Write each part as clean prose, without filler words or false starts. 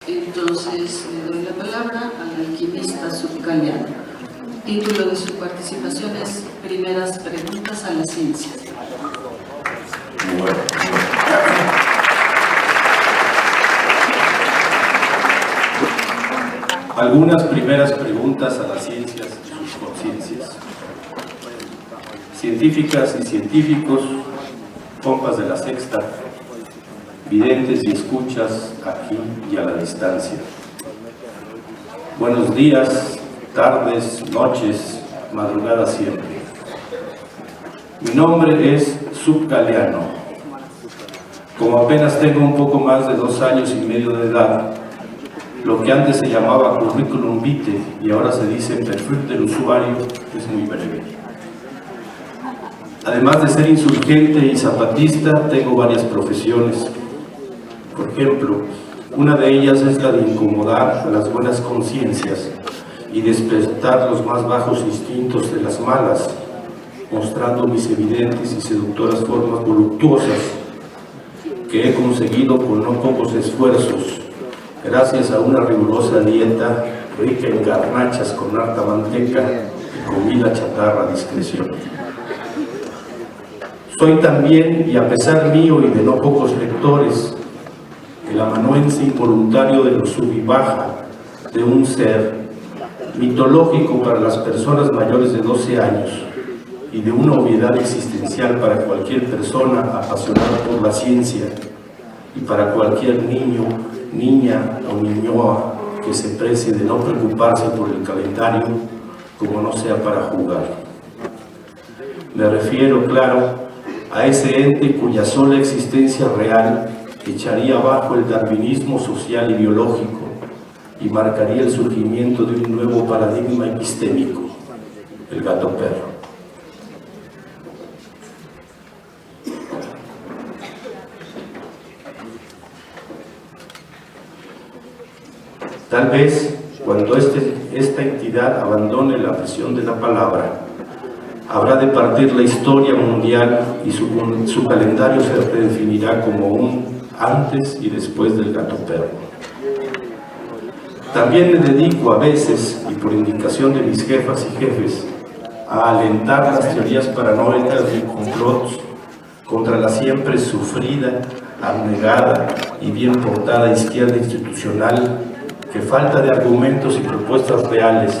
Entonces le doy la palabra al alquimista Subcaliano. Título de su participación es Primeras preguntas a la ciencia. Bueno. Algunas primeras preguntas a las ciencias y sus conciencias. Científicas y científicos, compas de la sexta, videntes y escuchas aquí y a la distancia. Buenos días, tardes, noches, madrugadas siempre. Mi nombre es Subcaliano. Como apenas tengo un poco más de 2 años y medio de edad, lo que antes se llamaba currículum vitae y ahora se dice perfil del usuario es muy breve. Además de ser insurgente y zapatista, tengo varias profesiones. Por ejemplo, una de ellas es la de incomodar a las buenas conciencias y despertar los más bajos instintos de las malas, mostrando mis evidentes y seductoras formas voluptuosas que he conseguido con no pocos esfuerzos, gracias a una rigurosa dieta rica en garnachas con harta manteca y comida chatarra a discreción. Soy también, y a pesar mío y de no pocos lectores, el amanuense involuntario de lo sub y baja de un ser mitológico para las personas mayores de 12 años y de una obviedad existencial para cualquier persona apasionada por la ciencia y para cualquier niño, niña o niñoa que se precie de no preocuparse por el calendario como no sea para jugar. Me refiero, claro, a ese ente cuya sola existencia real echaría abajo el darwinismo social y biológico y marcaría el surgimiento de un nuevo paradigma epistémico, el gato perro. Tal vez, cuando esta entidad abandone la prisión de la palabra, habrá de partir la historia mundial y su calendario se redefinirá como un antes y después del gato perro. También me dedico a veces, y por indicación de mis jefas y jefes, a alentar las teorías paranoicas y complots contra la siempre sufrida, abnegada y bien portada izquierda institucional que falta de argumentos y propuestas reales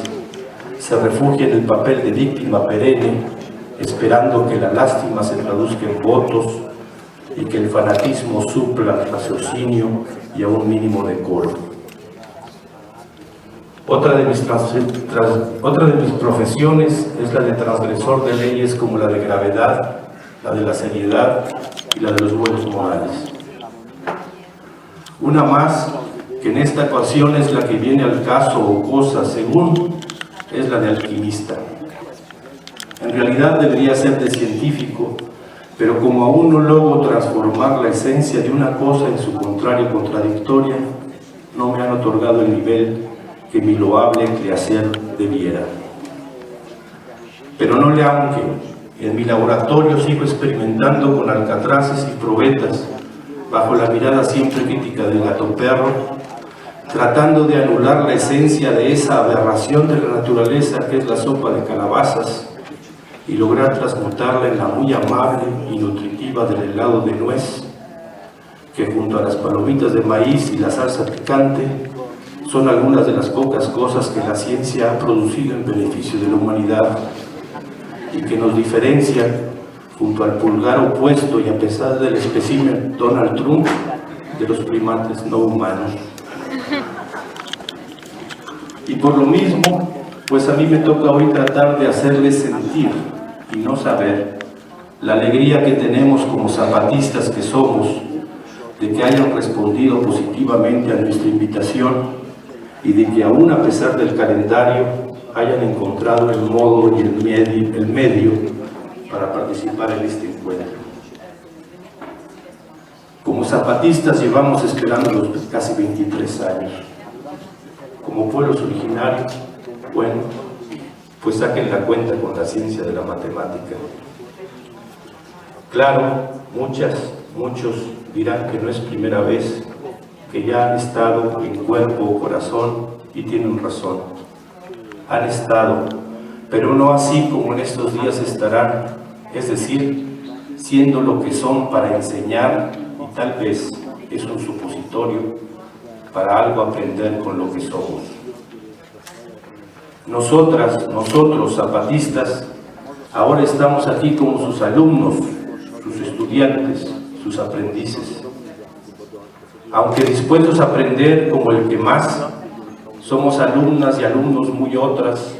se refugia en el papel de víctima perenne, esperando que la lástima se traduzca en votos y que el fanatismo supla raciocinio y a un mínimo decoro. Otra de mis profesiones es la de transgresor de leyes como la de gravedad, la de la seriedad y la de los buenos modales. Una más, que en esta ocasión es la que viene al caso o cosa según, es la de alquimista. En realidad debería ser de científico, pero como aún no logro transformar la esencia de una cosa en su contrario contradictoria, no me han otorgado el nivel que mi loable quehacer debiera. Pero no le aunque, en mi laboratorio sigo experimentando con alcatraces y probetas, bajo la mirada siempre crítica del gato perro, tratando de anular la esencia de esa aberración de la naturaleza que es la sopa de calabazas y lograr transmutarla en la muy amable y nutritiva del helado de nuez, que junto a las palomitas de maíz y la salsa picante son algunas de las pocas cosas que la ciencia ha producido en beneficio de la humanidad y que nos diferencian, junto al pulgar opuesto y a pesar del espécimen Donald Trump, de los primates no humanos. Y por lo mismo, pues a mí me toca hoy tratar de hacerles sentir y no saber la alegría que tenemos como zapatistas que somos de que hayan respondido positivamente a nuestra invitación y de que aún a pesar del calendario hayan encontrado el modo y el medio para participar en este encuentro. Como zapatistas llevamos esperándolos casi 23 años. Como pueblos originarios, bueno, pues saquen la cuenta con la ciencia de la matemática. Claro, muchos dirán que no es primera vez que ya han estado en cuerpo o corazón y tienen razón. Han estado, pero no así como en estos días estarán, es decir, siendo lo que son para enseñar, y tal vez es un supositorio, para algo aprender con lo que somos. Nosotros zapatistas, ahora estamos aquí como sus alumnos, sus estudiantes, sus aprendices. Aunque dispuestos a aprender como el que más, somos alumnas y alumnos muy otros.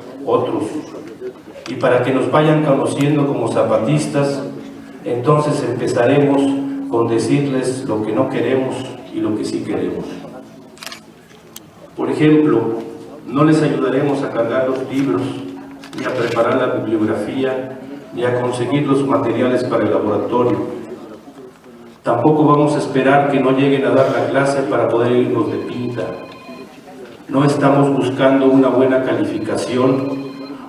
Y para que nos vayan conociendo como zapatistas, entonces empezaremos con decirles lo que no queremos y lo que sí queremos. Por ejemplo, no les ayudaremos a cargar los libros, ni a preparar la bibliografía, ni a conseguir los materiales para el laboratorio. Tampoco vamos a esperar que no lleguen a dar la clase para poder irnos de pinta. No estamos buscando una buena calificación,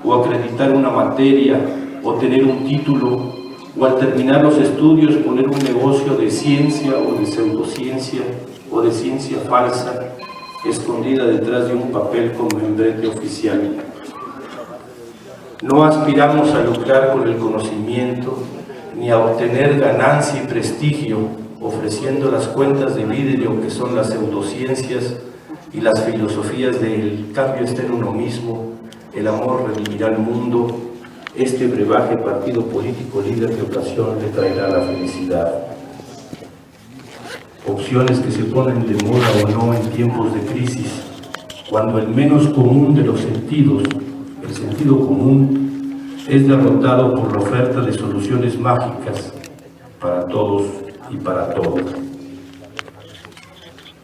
o acreditar una materia, o tener un título, o al terminar los estudios poner un negocio de ciencia o de pseudociencia, o de ciencia falsa, escondida detrás de un papel con membrete oficial. No aspiramos a lucrar con el conocimiento, ni a obtener ganancia y prestigio, ofreciendo las cuentas de vidrio que son las pseudociencias y las filosofías del cambio está en uno mismo, el amor redimirá al mundo, este brebaje partido político líder de ocasión le traerá la felicidad. Opciones que se ponen de moda o no en tiempos de crisis, cuando el menos común de los sentidos, el sentido común, es derrotado por la oferta de soluciones mágicas para todos y para todo.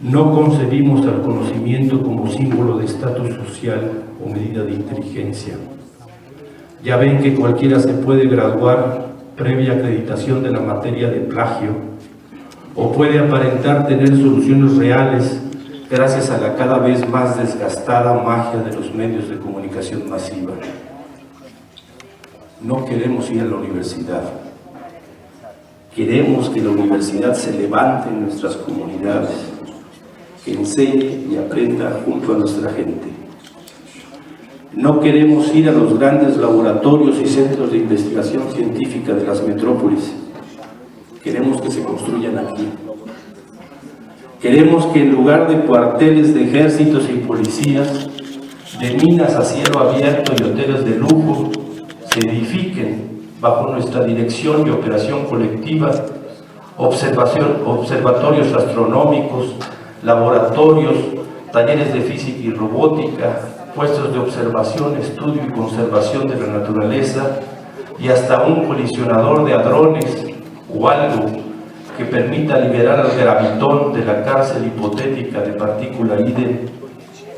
No concebimos al conocimiento como símbolo de estatus social o medida de inteligencia. Ya ven que cualquiera se puede graduar previa acreditación de la materia de plagio, o puede aparentar tener soluciones reales gracias a la cada vez más desgastada magia de los medios de comunicación masiva. No queremos ir a la universidad. Queremos que la universidad se levante en nuestras comunidades, que enseñe y aprenda junto a nuestra gente. No queremos ir a los grandes laboratorios y centros de investigación científica de las metrópolis. Queremos que se construyan aquí. Queremos que en lugar de cuarteles de ejércitos y policías, de minas a cielo abierto y hoteles de lujo, se edifiquen bajo nuestra dirección y operación colectiva observatorios astronómicos, laboratorios, talleres de física y robótica, puestos de observación, estudio y conservación de la naturaleza y hasta un colisionador de hadrones o algo que permita liberar al gravitón de la cárcel hipotética de partícula IDE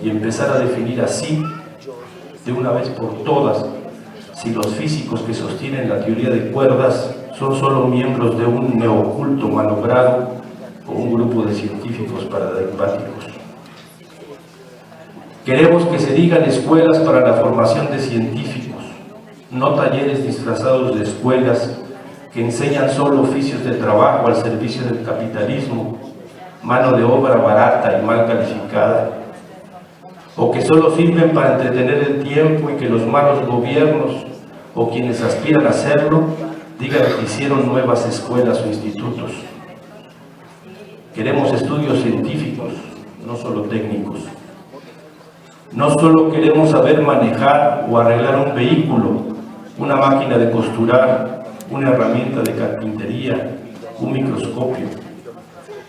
y empezar a definir así, de una vez por todas, si los físicos que sostienen la teoría de cuerdas son solo miembros de un neoculto malogrado o un grupo de científicos paradigmáticos. Queremos que se digan escuelas para la formación de científicos, no talleres disfrazados de escuelas que enseñan solo oficios de trabajo al servicio del capitalismo, mano de obra barata y mal calificada, o que solo sirven para entretener el tiempo y que los malos gobiernos o quienes aspiran a hacerlo digan que hicieron nuevas escuelas o institutos. Queremos estudios científicos, no solo técnicos. No solo queremos saber manejar o arreglar un vehículo, una máquina de costurar, una herramienta de carpintería, un microscopio.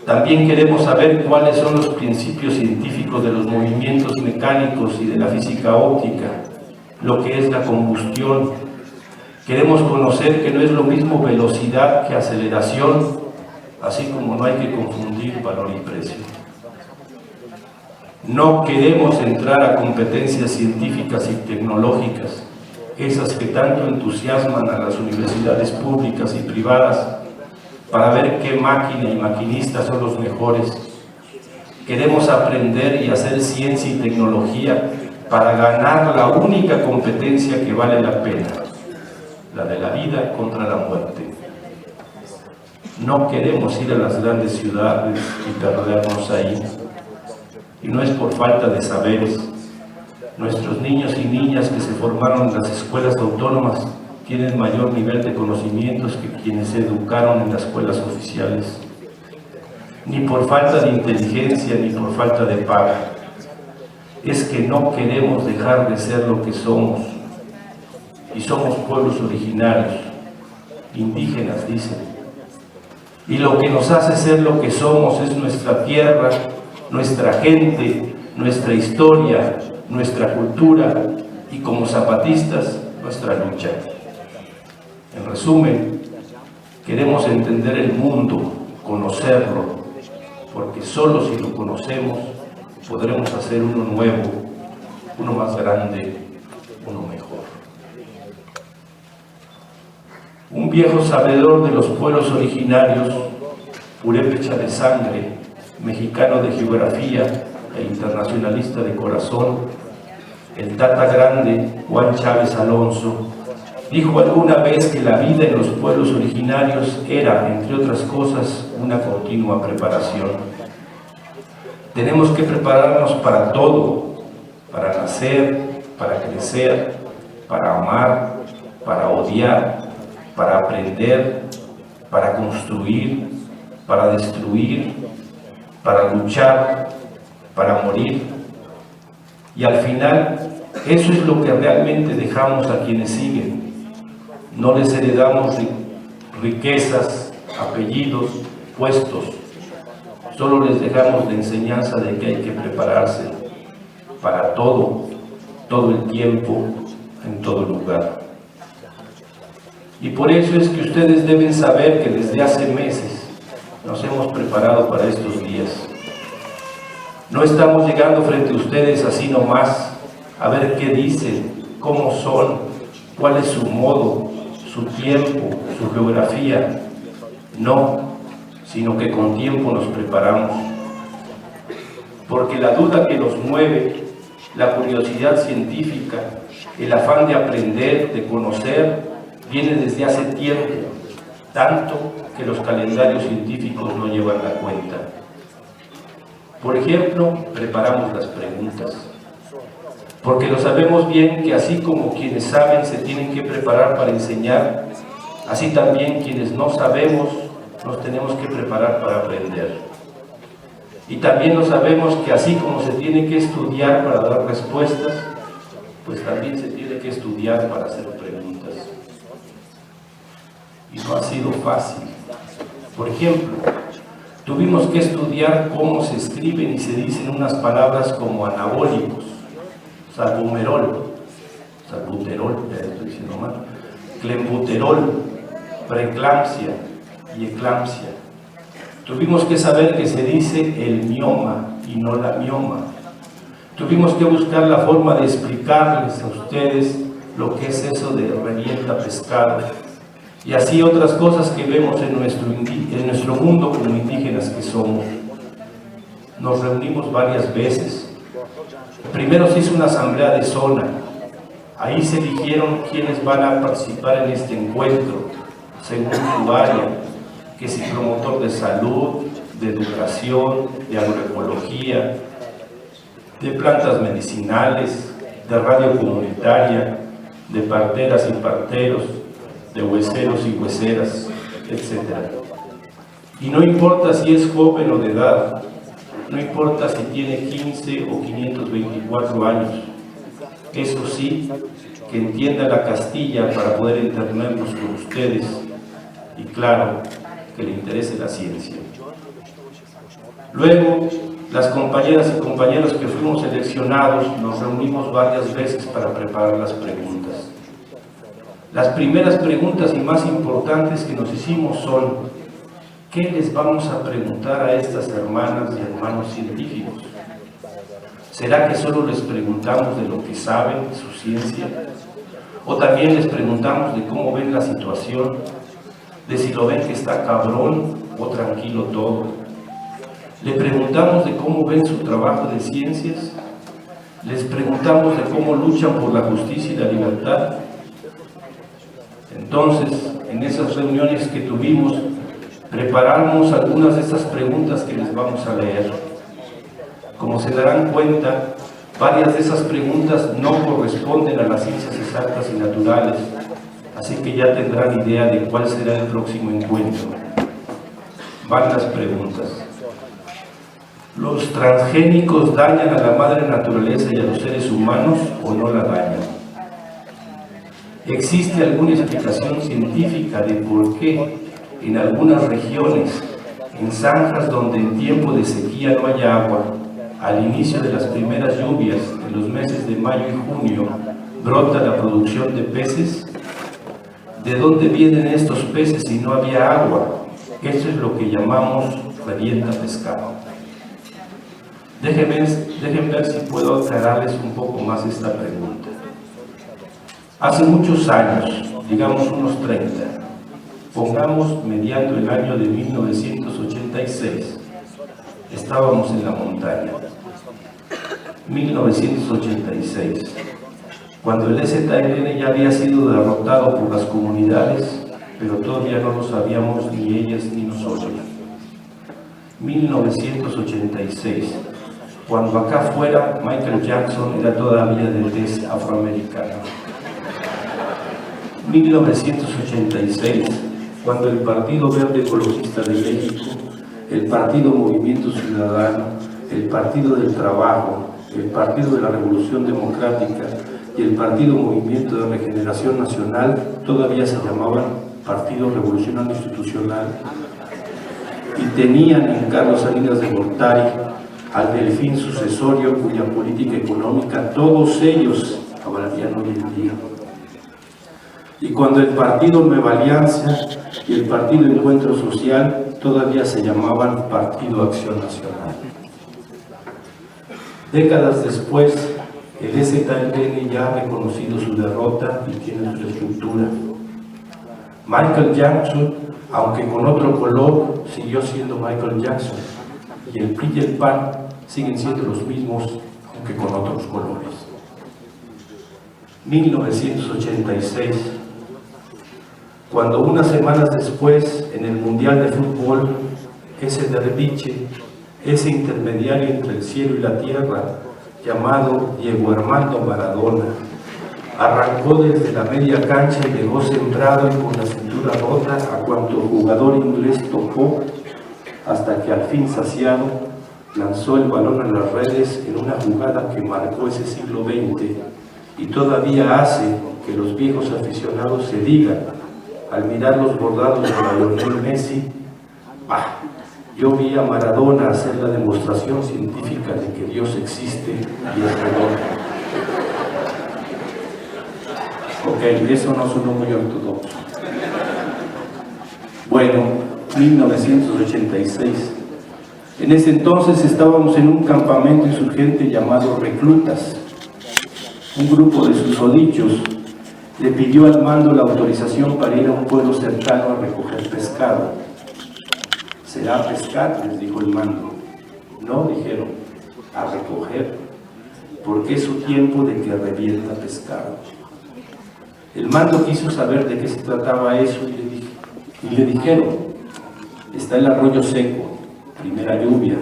También queremos saber cuáles son los principios científicos de los movimientos mecánicos y de la física óptica, lo que es la combustión. Queremos conocer que no es lo mismo velocidad que aceleración, así como no hay que confundir valor y precio. No queremos entrar a competencias científicas y tecnológicas, esas que tanto entusiasman a las universidades públicas y privadas, para ver qué máquina y maquinistas son los mejores. Queremos aprender y hacer ciencia y tecnología para ganar la única competencia que vale la pena, la de la vida contra la muerte. No queremos ir a las grandes ciudades y perdernos ahí. y no es por falta de saberes. Nuestros niños y niñas que se formaron en las escuelas autónomas tienen mayor nivel de conocimientos que quienes se educaron en las escuelas oficiales. Ni por falta de inteligencia, ni por falta de paga. Es que no queremos dejar de ser lo que somos. Y somos pueblos originarios, indígenas, dicen. Y lo que nos hace ser lo que somos es nuestra tierra, nuestra gente, nuestra historia, nuestra cultura y como zapatistas, nuestra lucha. En resumen, queremos entender el mundo, conocerlo, porque solo si lo conocemos podremos hacer uno nuevo, uno más grande, uno mejor. Un viejo sabedor de los pueblos originarios, purépecha de sangre, mexicano de geografía e internacionalista de corazón, el Tata Grande Juan Chávez Alonso, dijo alguna vez que la vida en los pueblos originarios era, entre otras cosas, una continua preparación. Tenemos que prepararnos para todo, para nacer, para crecer, para amar, para odiar, para aprender, para construir, para destruir, para luchar, para morir. Y al final, eso es lo que realmente dejamos a quienes siguen. No les heredamos riquezas, apellidos, puestos. Solo les dejamos la enseñanza de que hay que prepararse para todo, todo el tiempo, en todo lugar. Y por eso es que ustedes deben saber que desde hace meses nos hemos preparado para estos días. No estamos llegando frente a ustedes así nomás, a ver qué dicen, cómo son, cuál es su modo, su tiempo, su geografía. No, sino que con tiempo nos preparamos. Porque la duda que nos mueve, la curiosidad científica, el afán de aprender, de conocer, viene desde hace tiempo, tanto que los calendarios científicos no llevan la cuenta. Por ejemplo, preparamos las preguntas, porque lo sabemos bien que así como quienes saben se tienen que preparar para enseñar, así también quienes no sabemos nos tenemos que preparar para aprender. Y también lo sabemos que así como se tiene que estudiar para dar respuestas, pues también se tiene que estudiar para hacer preguntas. Y no ha sido fácil. Por ejemplo, tuvimos que estudiar cómo se escriben y se dicen unas palabras como anabólicos, salbuterol, ya estoy diciendo mal, clenbuterol, preeclampsia y eclampsia. Tuvimos que saber que se dice el mioma y no la mioma. Tuvimos que buscar la forma de explicarles a ustedes lo que es eso de revienta pescado. Y así otras cosas que vemos en nuestro mundo como indígenas que somos. Nos reunimos varias veces. Primero se hizo una asamblea de zona. Ahí se eligieron quiénes van a participar en este encuentro, según su área, que es el promotor de salud, de educación, de agroecología, de plantas medicinales, de radio comunitaria, de parteras y parteros, de hueseros y hueseras, etc. Y no importa si es joven o de edad, no importa si tiene 15 o 524 años, eso sí, que entienda la Castilla para poder entrenarnos con ustedes, y claro, que le interese la ciencia. Luego, las compañeras y compañeros que fuimos seleccionados nos reunimos varias veces para preparar las preguntas. Las primeras preguntas y más importantes que nos hicimos son: ¿qué les vamos a preguntar a estas hermanas y hermanos científicos? ¿Será que solo les preguntamos de lo que saben, de su ciencia? ¿O también les preguntamos de cómo ven la situación? ¿De si lo ven que está cabrón o tranquilo todo? ¿Le preguntamos de cómo ven su trabajo de ciencias? ¿Les preguntamos de cómo luchan por la justicia y la libertad? Entonces, en esas reuniones que tuvimos, preparamos algunas de esas preguntas que les vamos a leer. Como se darán cuenta, varias de esas preguntas no corresponden a las ciencias exactas y naturales, así que ya tendrán idea de cuál será el próximo encuentro. Van las preguntas. ¿Los transgénicos dañan a la madre naturaleza y a los seres humanos o no la dañan? ¿Existe alguna explicación científica de por qué en algunas regiones, en zanjas donde en tiempo de sequía no hay agua, al inicio de las primeras lluvias, en los meses de mayo y junio, brota la producción de peces? ¿De dónde vienen estos peces si no había agua? Eso es lo que llamamos revienta pescado. Dejen ver si puedo aclararles un poco más esta pregunta. Hace muchos años, digamos unos 30, pongamos mediando el año de 1986, estábamos en la montaña. 1986, cuando el ZLN ya había sido derrotado por las comunidades, pero todavía no lo sabíamos ni ellas ni nosotros. 1986, cuando acá afuera Michael Jackson era todavía de tez afroamericana. 1986, cuando el Partido Verde Ecologista de México, el Partido Movimiento Ciudadano, el Partido del Trabajo, el Partido de la Revolución Democrática y el Partido Movimiento de Regeneración Nacional todavía se llamaban Partido Revolucionario Institucional, y tenían en Carlos Salinas de Gortari al delfín sucesorio cuya política económica todos ellos avalarían hoy en día. Y cuando el Partido Nueva Alianza y el Partido Encuentro Social todavía se llamaban Partido Acción Nacional. Décadas después, el ZLN ya ha reconocido su derrota y tiene su estructura. Michael Jackson, aunque con otro color, siguió siendo Michael Jackson, y el PRI y el PAN siguen siendo los mismos, aunque con otros colores. 1986, cuando unas semanas después, en el Mundial de Fútbol, ese derviche, ese intermediario entre el cielo y la tierra, llamado Diego Armando Maradona, arrancó desde la media cancha y dejó sembrado y con la cintura rota a cuanto jugador inglés tocó, hasta que al fin saciado lanzó el balón a las redes en una jugada que marcó ese siglo XX y todavía hace que los viejos aficionados se digan al mirar los bordados de Lionel Messi: yo vi a Maradona hacer la demostración científica de que Dios existe y es redondo. Ok, eso no sonó muy ortodoxo. Bueno, 1986. En ese entonces estábamos en un campamento insurgente llamado Reclutas. Un grupo de susodichos le pidió al mando la autorización para ir a un pueblo cercano a recoger pescado. ¿Será a pescar?, les dijo el mando. No, dijeron, a recoger, porque es su tiempo de que revienta pescado. El mando quiso saber de qué se trataba eso y le dijeron: está el arroyo seco, primera lluvia,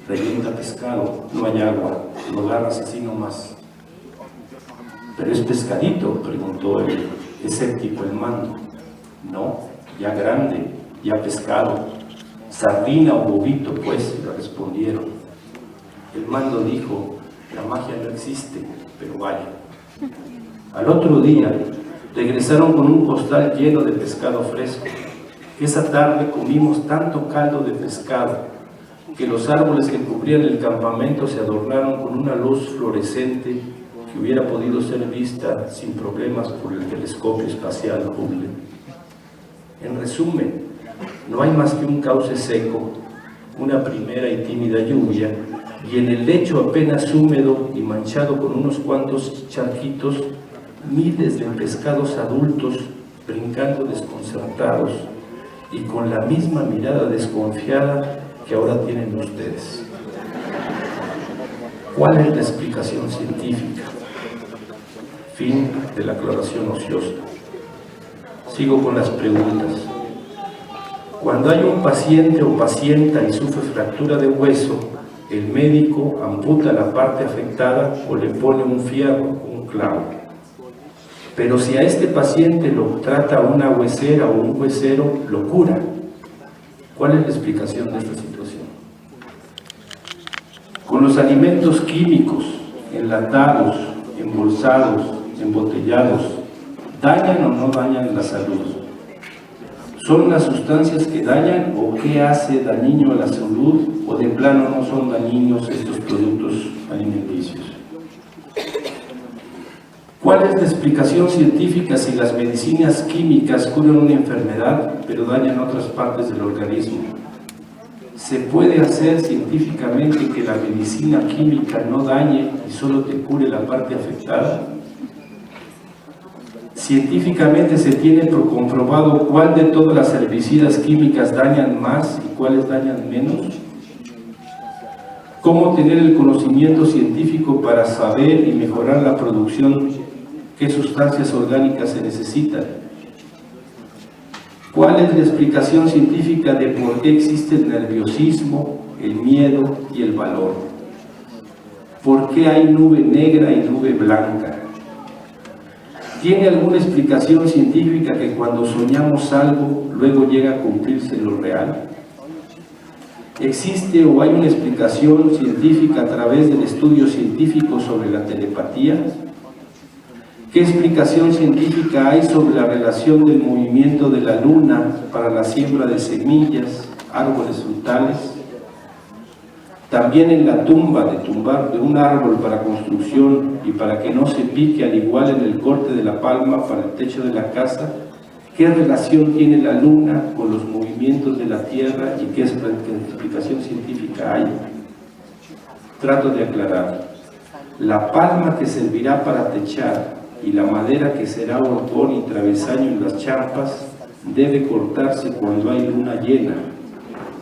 revienta pescado, no hay agua, lo agarras así nomás. ¿Pero es pescadito?, preguntó el escéptico el mando. No, ya grande, ya pescado. Sardina o bobito, pues, le respondieron. El mando dijo: la magia no existe, pero vaya. Al otro día regresaron con un costal lleno de pescado fresco. Esa tarde comimos tanto caldo de pescado que los árboles que cubrían el campamento se adornaron con una luz fluorescente que hubiera podido ser vista sin problemas por el telescopio espacial Hubble. En resumen, no hay más que un cauce seco, una primera y tímida lluvia, y en el lecho apenas húmedo y manchado con unos cuantos charquitos, miles de pescados adultos brincando desconcertados y con la misma mirada desconfiada que ahora tienen ustedes. ¿Cuál es la explicación científica? Fin de la aclaración ociosa. Sigo con las preguntas. Cuando hay un paciente o pacienta y sufre fractura de hueso, el médico amputa la parte afectada o le pone un fierro, un clavo. Pero si a este paciente lo trata una huesera o un huesero, lo cura. ¿Cuál es la explicación de esta situación? Con los alimentos químicos, enlatados, embolsados, embotellados, ¿dañan o no dañan la salud? ¿Son las sustancias que dañan o qué hace dañino a la salud o de plano no son dañinos estos productos alimenticios? ¿Cuál es la explicación científica si las medicinas químicas curan una enfermedad pero dañan otras partes del organismo? ¿Se puede hacer científicamente que la medicina química no dañe y solo te cure la parte afectada? Científicamente se tiene comprobado cuál de todas las herbicidas químicas dañan más y cuáles dañan menos. ¿Cómo tener el conocimiento científico para saber y mejorar la producción? ¿Qué sustancias orgánicas se necesitan? ¿Cuál es la explicación científica de por qué existe el nerviosismo, el miedo y el valor? ¿Por qué hay nube negra y nube blanca? ¿Tiene alguna explicación científica que cuando soñamos algo, luego llega a cumplirse lo real? ¿Existe o hay una explicación científica a través del estudio científico sobre la telepatía? ¿Qué explicación científica hay sobre la relación del movimiento de la luna para la siembra de semillas, árboles frutales? También en la tumba, de tumbar de un árbol para construcción y para que no se pique, al igual en el corte de la palma para el techo de la casa, ¿qué relación tiene la luna con los movimientos de la tierra y qué explicación científica hay? Trato de aclarar. La palma que servirá para techar y la madera que será horcón y travesaño en las champas debe cortarse cuando hay luna llena,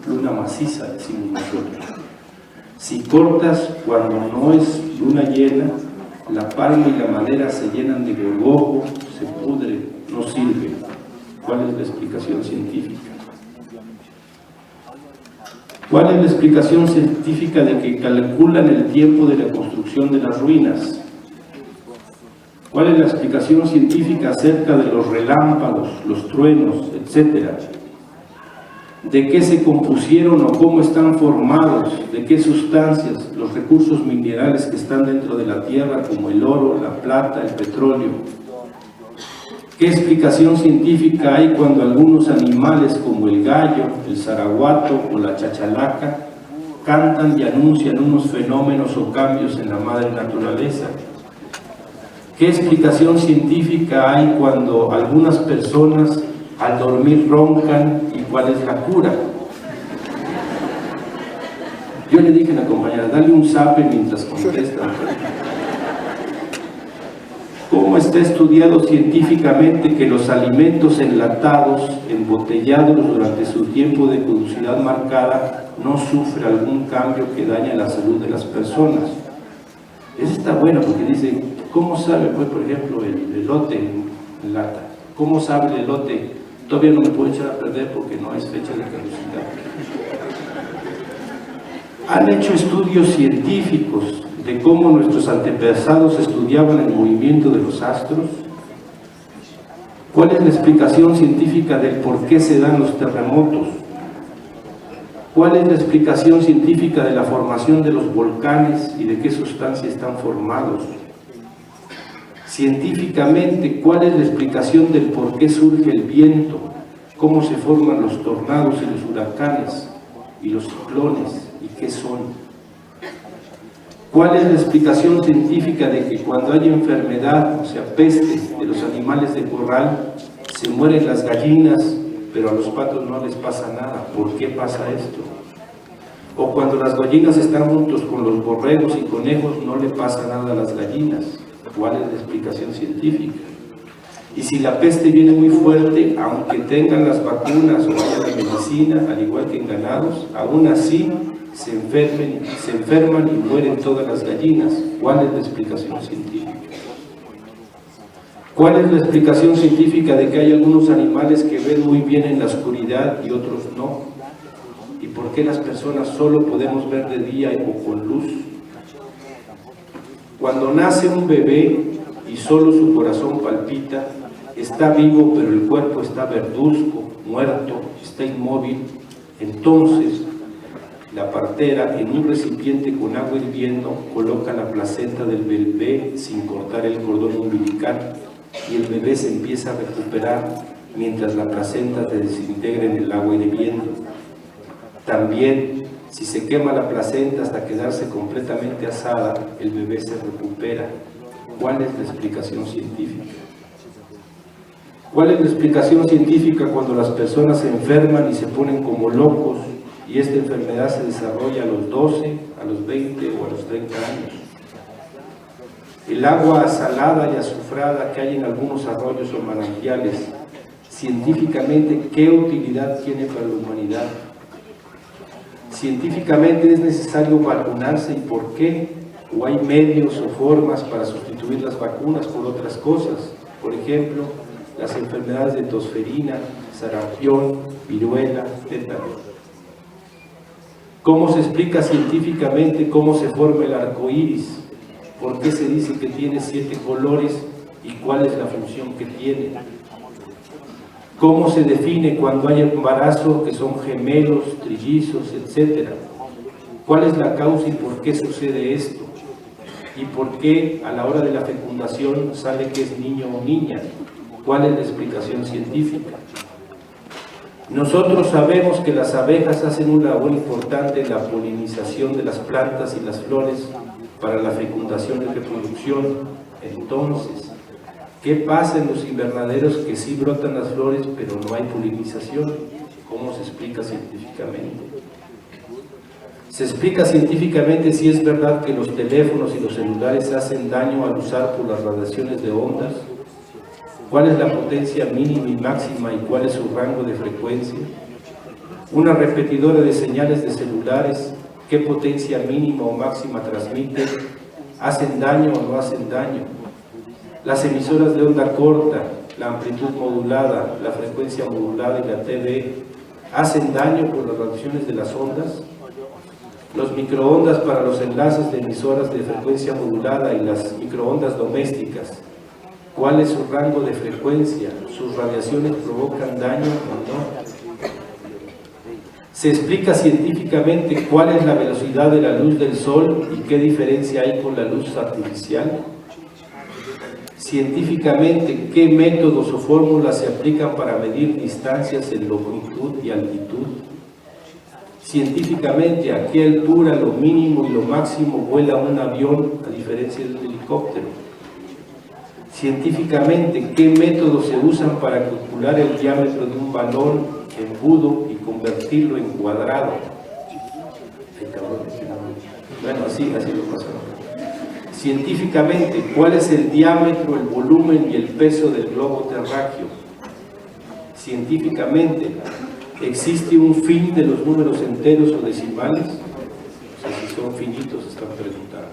luna maciza, decimos nosotros. Si cortas cuando no es luna llena, la palma y la madera se llenan de gorgojo, se pudre, no sirve. ¿Cuál es la explicación científica? ¿Cuál es la explicación científica de que calculan el tiempo de la construcción de las ruinas? ¿Cuál es la explicación científica acerca de los relámpagos, los truenos, etcétera? ¿De qué se compusieron o cómo están formados? ¿De qué sustancias? Los recursos minerales que están dentro de la tierra, como el oro, la plata, el petróleo. ¿Qué explicación científica hay cuando algunos animales como el gallo, el zaraguato o la chachalaca cantan y anuncian unos fenómenos o cambios en la madre naturaleza? ¿Qué explicación científica hay cuando algunas personas al dormir roncan y cuál es la cura? Yo le dije a la compañera, dale un zape mientras contesta. ¿Cómo está estudiado científicamente que los alimentos enlatados, embotellados durante su tiempo de caducidad marcada, no sufren algún cambio que dañe la salud de las personas? Eso está bueno porque dice, ¿cómo sabe, pues, por ejemplo, el elote en lata? ¿Cómo sabe el elote? Todavía no me puedo echar a perder porque no es fecha de caducidad. Han hecho estudios científicos de cómo nuestros antepasados estudiaban el movimiento de los astros. ¿Cuál es la explicación científica del por qué se dan los terremotos? ¿Cuál es la explicación científica de la formación de los volcanes y de qué sustancias están formados? Científicamente, ¿cuál es la explicación del por qué surge el viento? ¿Cómo se forman los tornados y los huracanes y los ciclones? ¿Y qué son? ¿Cuál es la explicación científica de que cuando hay enfermedad, o sea, peste de los animales de corral, se mueren las gallinas, pero a los patos no les pasa nada? ¿Por qué pasa esto? O cuando las gallinas están juntos con los borregos y conejos, no le pasa nada a las gallinas. ¿Cuál es la explicación científica? Y si la peste viene muy fuerte, aunque tengan las vacunas o haya la medicina, al igual que en ganados, aún así se enferman y mueren todas las gallinas. ¿Cuál es la explicación científica? ¿Cuál es la explicación científica de que hay algunos animales que ven muy bien en la oscuridad y otros no? ¿Y por qué las personas solo podemos ver de día o con luz. Cuando nace un bebé y solo su corazón palpita, está vivo pero el cuerpo está verduzco, muerto, está inmóvil, entonces la partera en un recipiente con agua hirviendo coloca la placenta del bebé sin cortar el cordón umbilical y el bebé se empieza a recuperar mientras la placenta se desintegra en el agua hirviendo. También, si se quema la placenta hasta quedarse completamente asada, el bebé se recupera. ¿Cuál es la explicación científica? ¿Cuál es la explicación científica cuando las personas se enferman y se ponen como locos y esta enfermedad se desarrolla a los 12, a los 20 o a los 30 años? El agua salada y azufrada que hay en algunos arroyos o manantiales, científicamente, ¿qué utilidad tiene para la humanidad? Científicamente, ¿es necesario vacunarse y por qué? ¿O hay medios o formas para sustituir las vacunas por otras cosas? Por ejemplo, las enfermedades de tosferina, sarampión, viruela, tétano. ¿Cómo se explica científicamente cómo se forma el arco iris? ¿Por qué se dice que tiene 7 colores y cuál es la función que tiene? ¿Cómo se define cuando hay embarazo que son gemelos, trillizos, etcétera? ¿Cuál es la causa y por qué sucede esto? ¿Y por qué a la hora de la fecundación sale que es niño o niña? ¿Cuál es la explicación científica? Nosotros sabemos que las abejas hacen una labor importante en la polinización de las plantas y las flores para la fecundación y reproducción. Entonces, ¿qué pasa en los invernaderos que sí brotan las flores pero no hay polinización? ¿Cómo se explica científicamente? Se explica científicamente si es verdad que los teléfonos y los celulares hacen daño al usar por las radiaciones de ondas. ¿Cuál es la potencia mínima y máxima y cuál es su rango de frecuencia? Una repetidora de señales de celulares, ¿qué potencia mínima o máxima transmiten? ¿Hacen daño o no hacen daño? Las emisoras de onda corta, la amplitud modulada, la frecuencia modulada y la TV, ¿hacen daño por las radiaciones de las ondas? Los microondas para los enlaces de emisoras de frecuencia modulada y las microondas domésticas, ¿cuál es su rango de frecuencia? ¿Sus radiaciones provocan daño o no? Se explica científicamente cuál es la velocidad de la luz del sol y qué diferencia hay con la luz artificial. Científicamente, ¿qué métodos o fórmulas se aplican para medir distancias en longitud y altitud? Científicamente, ¿a qué altura lo mínimo y lo máximo vuela un avión a diferencia de un helicóptero? Científicamente, ¿qué métodos se usan para calcular el diámetro de un balón embudo y convertirlo en cuadrado? Bueno, así lo pasó. Científicamente, ¿cuál es el diámetro, el volumen y el peso del globo terráqueo? Científicamente, ¿existe un fin de los números enteros o decimales? O sea, si son finitos, están preguntando.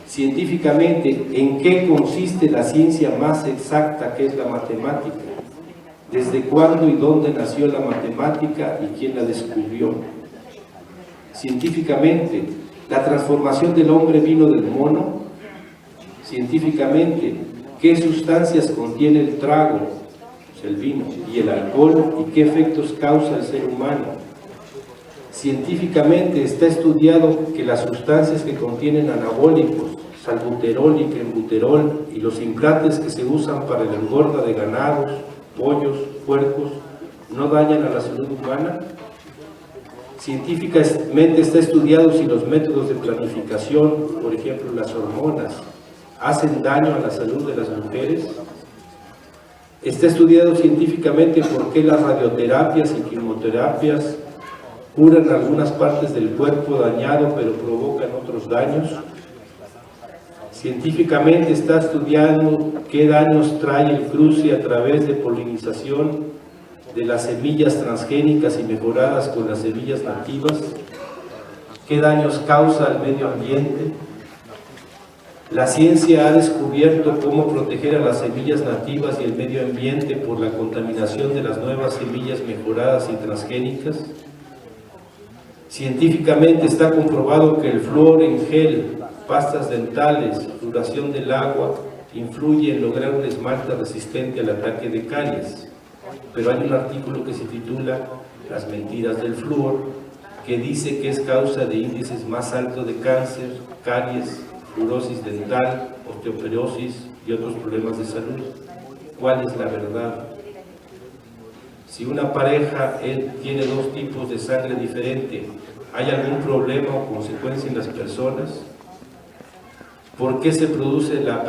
Científicamente, ¿en qué consiste la ciencia más exacta que es la matemática? ¿Desde cuándo y dónde nació la matemática y quién la descubrió? Científicamente, ¿la transformación del hombre vino del mono? Científicamente, ¿qué sustancias contiene el trago, o sea, el vino, y el alcohol y qué efectos causa el ser humano? Científicamente está estudiado que las sustancias que contienen anabólicos, salbuterol y clenbuterol, y los implantes que se usan para la engorda de ganados, pollos, puercos, no dañan a la salud humana. Científicamente está estudiado si los métodos de planificación, por ejemplo las hormonas, hacen daño a la salud de las mujeres. Está estudiado científicamente por qué las radioterapias y quimioterapias curan algunas partes del cuerpo dañado pero provocan otros daños. Científicamente está estudiando qué daños trae el cruce a través de polinización de las semillas transgénicas y mejoradas con las semillas nativas, qué daños causa al medio ambiente. La ciencia ha descubierto cómo proteger a las semillas nativas y el medio ambiente por la contaminación de las nuevas semillas mejoradas y transgénicas. Científicamente está comprobado que el flúor en gel, pastas dentales, fluoración del agua, influye en lograr un esmalte resistente al ataque de caries. Pero hay un artículo que se titula Las mentiras del flúor, que dice que es causa de índices más altos de cáncer, caries, fluorosis dental, osteoporosis y otros problemas de salud. ¿Cuál es la verdad? Si una pareja tiene dos tipos de sangre diferente, ¿hay algún problema o consecuencia en las personas? ¿Por qué se produce la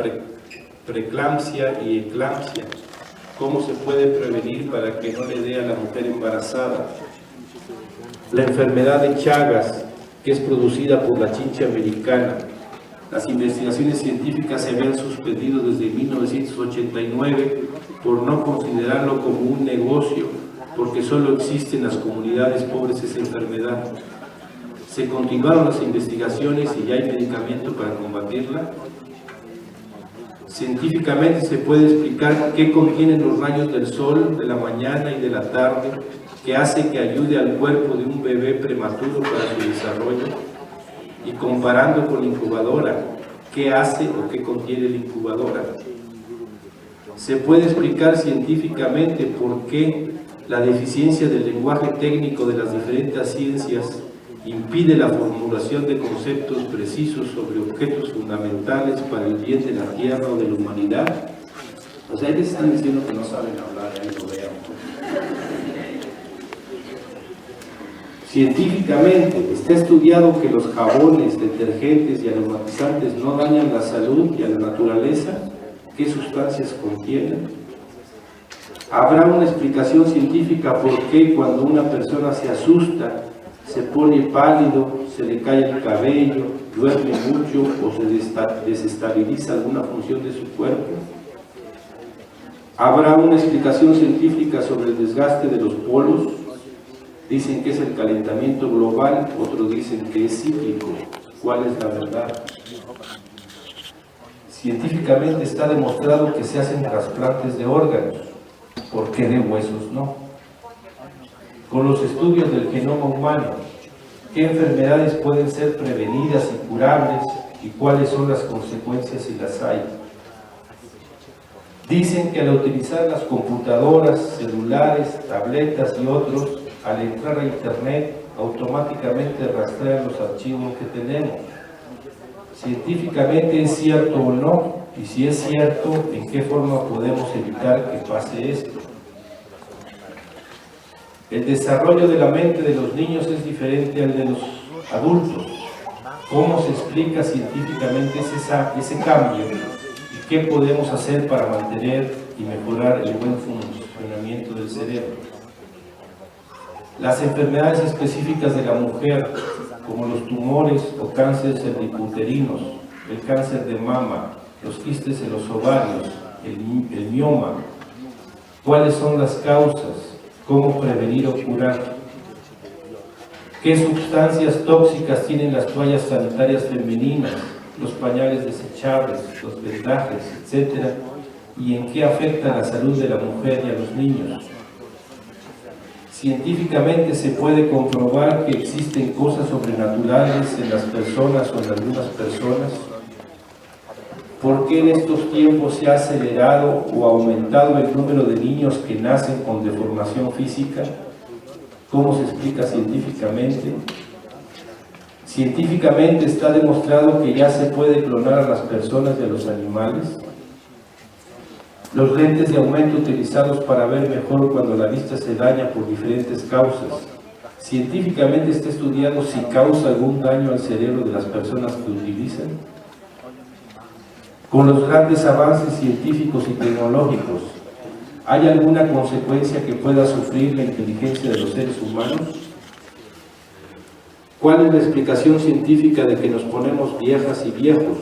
preeclampsia y eclampsia? ¿Cómo se puede prevenir para que no le dé a la mujer embarazada? La enfermedad de Chagas, que es producida por la chincha americana. Las investigaciones científicas se habían suspendido desde 1989 por no considerarlo como un negocio, porque solo existe en las comunidades pobres esa enfermedad. Se continuaron las investigaciones y ya hay medicamento para combatirla. Científicamente se puede explicar qué contienen los rayos del sol de la mañana y de la tarde, que hace que ayude al cuerpo de un bebé prematuro para su desarrollo. Y comparando con la incubadora, ¿qué hace o qué contiene la incubadora? Se puede explicar científicamente por qué la deficiencia del lenguaje técnico de las diferentes ciencias impide la formulación de conceptos precisos sobre objetos fundamentales para el bien de la Tierra o de la humanidad. O sea, ellos están diciendo que no saben hablar, ahí lo vean. Científicamente está estudiado que los jabones, detergentes y aromatizantes no dañan la salud y a la naturaleza. ¿Qué sustancias contienen? ¿Habrá una explicación científica por qué cuando una persona se asusta, se pone pálido, se le cae el cabello, duerme mucho o se desestabiliza alguna función de su cuerpo? ¿Habrá una explicación científica sobre el desgaste de los polos? Dicen que es el calentamiento global, otros dicen que es cíclico. ¿Cuál es la verdad? Científicamente está demostrado que se hacen trasplantes de órganos. ¿Por qué de huesos no? Con los estudios del genoma humano, ¿qué enfermedades pueden ser prevenidas y curables y cuáles son las consecuencias si las hay? Dicen que al utilizar las computadoras, celulares, tabletas y otros, al entrar a internet, automáticamente rastrean los archivos que tenemos. ¿Científicamente es cierto o no? Y si es cierto, ¿en qué forma podemos evitar que pase esto? El desarrollo de la mente de los niños es diferente al de los adultos. ¿Cómo se explica científicamente ese cambio? ¿Y qué podemos hacer para mantener y mejorar el buen funcionamiento del cerebro? Las enfermedades específicas de la mujer, como los tumores o cánceres cervicuterinos, el cáncer de mama, los quistes en los ovarios, el mioma. ¿Cuáles son las causas? ¿Cómo prevenir o curar? ¿Qué sustancias tóxicas tienen las toallas sanitarias femeninas, los pañales desechables, los vendajes, etcétera? ¿Y en qué afecta la salud de la mujer y a los niños? Científicamente se puede comprobar que existen cosas sobrenaturales en las personas o en algunas personas. ¿Por qué en estos tiempos se ha acelerado o aumentado el número de niños que nacen con deformación física? ¿Cómo se explica científicamente? Científicamente está demostrado que ya se puede clonar a las personas y a los animales. Los lentes de aumento utilizados para ver mejor cuando la vista se daña por diferentes causas. Científicamente está estudiado si causa algún daño al cerebro de las personas que utilizan. Con los grandes avances científicos y tecnológicos, ¿hay alguna consecuencia que pueda sufrir la inteligencia de los seres humanos? ¿Cuál es la explicación científica de que nos ponemos viejas y viejos?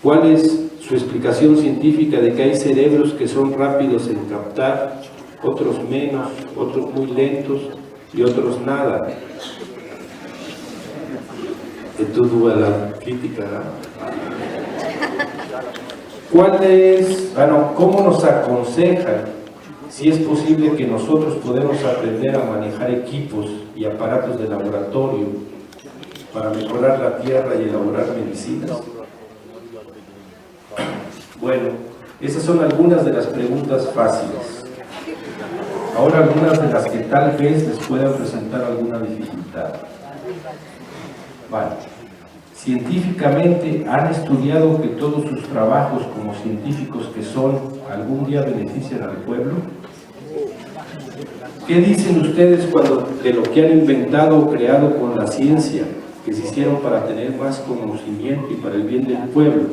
¿Cuál es su explicación científica de que hay cerebros que son rápidos en captar, otros menos, otros muy lentos y otros nada? Esto duda la crítica, ¿no? ¿Cómo nos aconsejan si es posible que nosotros podemos aprender a manejar equipos y aparatos de laboratorio para mejorar la tierra y elaborar medicinas. Bueno, esas son algunas de las preguntas fáciles. Ahora algunas de las que tal vez les puedan presentar alguna dificultad. Vale. Científicamente, ¿han estudiado que todos sus trabajos como científicos que son, algún día benefician al pueblo? ¿Qué dicen ustedes de lo que han inventado o creado con la ciencia, que se hicieron para tener más conocimiento y para el bien del pueblo?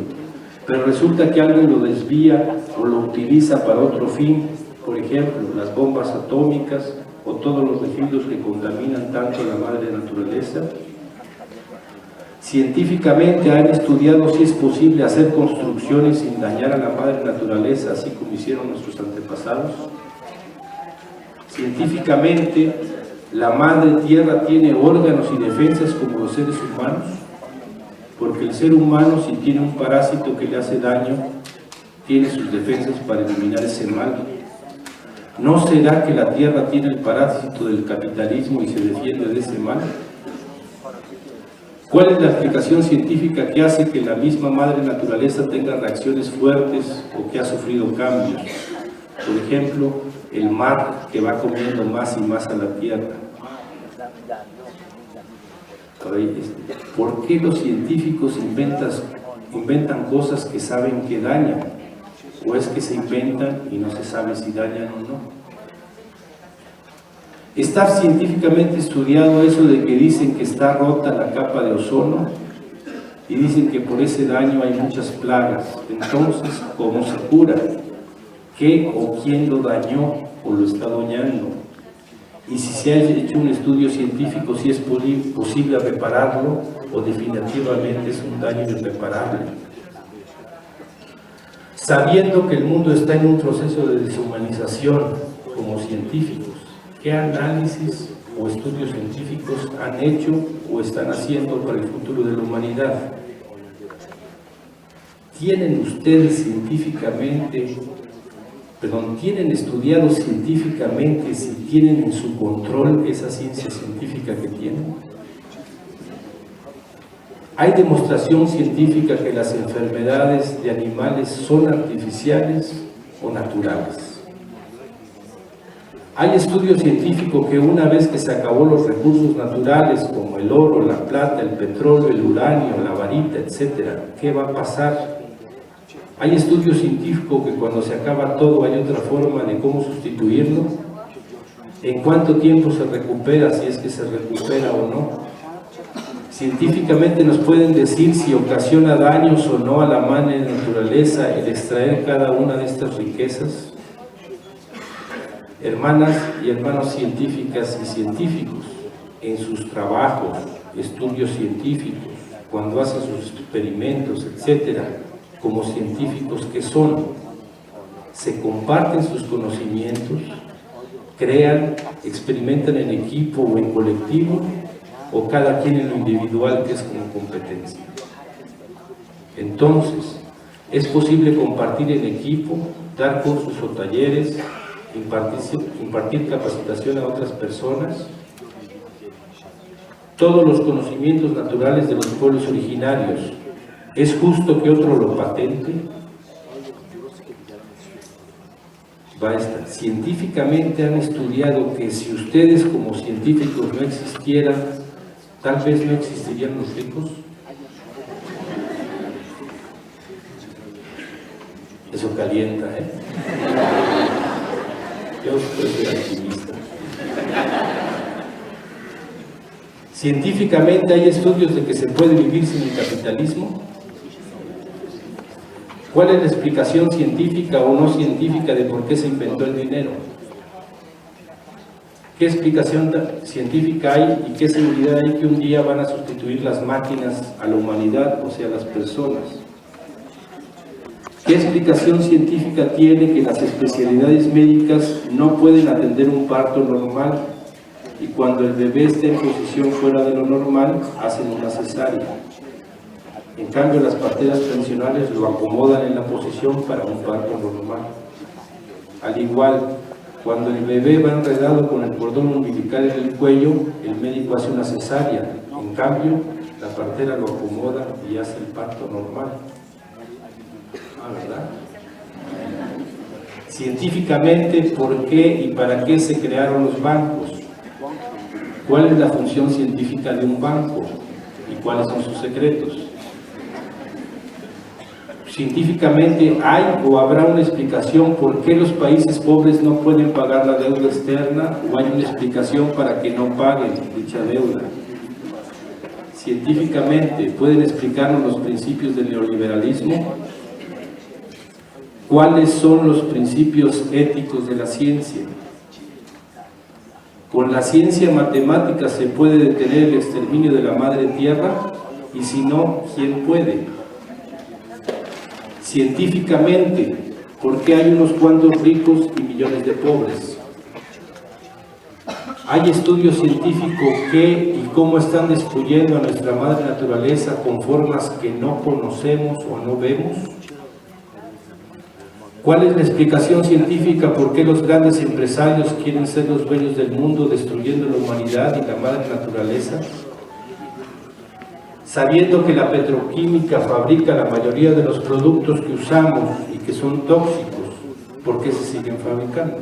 Pero resulta que alguien lo desvía o lo utiliza para otro fin, por ejemplo, las bombas atómicas o todos los residuos que contaminan tanto a la madre naturaleza. Científicamente han estudiado si es posible hacer construcciones sin dañar a la madre naturaleza, así como hicieron nuestros antepasados. Científicamente, la madre tierra tiene órganos y defensas como los seres humanos, porque el ser humano, si tiene un parásito que le hace daño, tiene sus defensas para eliminar ese mal. ¿No será que la tierra tiene el parásito del capitalismo y se defiende de ese mal? ¿Cuál es la explicación científica que hace que la misma madre naturaleza tenga reacciones fuertes o que ha sufrido cambios? Por ejemplo, el mar que va comiendo más y más a la tierra. ¿Por qué los científicos inventan cosas que saben que dañan? ¿O es que se inventan y no se sabe si dañan o no? ¿Está científicamente estudiado eso de que dicen que está rota la capa de ozono? Y dicen que por ese daño hay muchas plagas. Entonces, ¿cómo se cura? ¿Qué o quién lo dañó o lo está dañando? Y si se ha hecho un estudio científico, si es posible repararlo o definitivamente es un daño irreparable. Sabiendo que el mundo está en un proceso de deshumanización como científicos, ¿qué análisis o estudios científicos han hecho o están haciendo para el futuro de la humanidad? ¿Tienen ustedes tienen estudiado científicamente si tienen en su control esa ciencia científica que tienen? ¿Hay demostración científica que las enfermedades de animales son artificiales o naturales? ¿Hay estudio científico que una vez que se acabó los recursos naturales como el oro, la plata, el petróleo, el uranio, la varita, etcétera, qué va a pasar? ¿Hay estudio científico que cuando se acaba todo hay otra forma de cómo sustituirlo? ¿En cuánto tiempo se recupera, si es que se recupera o no? Científicamente nos pueden decir si ocasiona daños o no a la madre naturaleza el extraer cada una de estas riquezas. Hermanas y hermanos científicas y científicos, en sus trabajos, estudios científicos, cuando hacen sus experimentos, etcétera, como científicos que son, se comparten sus conocimientos, crean, experimentan en equipo o en colectivo, o cada quien en lo individual, que es como competencia. Entonces, es posible compartir en equipo, dar cursos o talleres, impartir capacitación a otras personas. Todos los conocimientos naturales de los pueblos originarios, ¿es justo que otro lo patente? Científicamente han estudiado que si ustedes como científicos no existieran, tal vez no existirían los ricos. Eso calienta, ¿eh? Yo soy activista. Científicamente hay estudios de que se puede vivir sin el capitalismo. ¿Cuál es la explicación científica o no científica de por qué se inventó el dinero? ¿Qué explicación científica hay y qué seguridad hay que un día van a sustituir las máquinas a la humanidad, o sea, las personas? ¿Qué explicación científica tiene que las especialidades médicas no pueden atender un parto normal y cuando el bebé esté en posición fuera de lo normal, hacen una cesárea? En cambio, las parteras tradicionales lo acomodan en la posición para un parto normal. Al igual, Cuando el bebé va enredado con el cordón umbilical en el cuello, el médico hace una cesárea. En cambio, la partera lo acomoda y hace el parto normal. ¿Verdad? Científicamente, ¿por qué y para qué se crearon los bancos? ¿Cuál es la función científica de un banco? ¿Y cuáles son sus secretos? Científicamente, ¿hay o habrá una explicación por qué los países pobres no pueden pagar la deuda externa, o hay una explicación para que no paguen dicha deuda? Científicamente, ¿pueden explicarnos los principios del neoliberalismo? ¿Cuáles son los principios éticos de la ciencia? ¿Con la ciencia matemática se puede detener el exterminio de la madre tierra? Y si no, ¿quién puede? Científicamente, ¿por qué hay unos cuantos ricos y millones de pobres? ¿Hay estudios científicos qué y cómo están destruyendo a nuestra madre naturaleza con formas que no conocemos o no vemos? ¿Cuál es la explicación científica por qué los grandes empresarios quieren ser los dueños del mundo, destruyendo la humanidad y la madre naturaleza? Sabiendo que la petroquímica fabrica la mayoría de los productos que usamos y que son tóxicos, ¿por qué se siguen fabricando?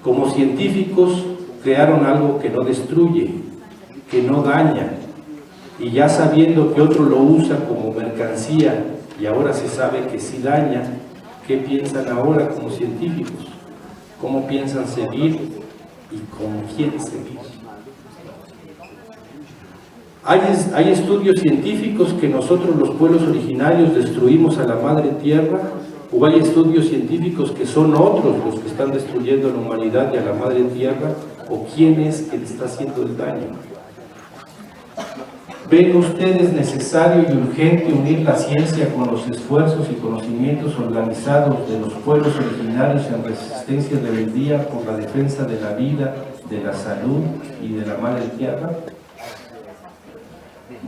Como científicos crearon algo que no destruye, que no daña, y ya sabiendo que otro lo usa como mercancía y ahora se sabe que sí daña, ¿qué piensan ahora como científicos? ¿Cómo piensan seguir y con quién seguir? Hay estudios científicos que nosotros los pueblos originarios destruimos a la madre tierra, o hay estudios científicos que son otros los que están destruyendo a la humanidad y a la madre tierra, o quién es que le está haciendo el daño. ¿Ven ustedes necesario y urgente unir la ciencia con los esfuerzos y conocimientos organizados de los pueblos originarios en resistencia y rebeldía por la defensa de la vida, de la salud y de la madre tierra?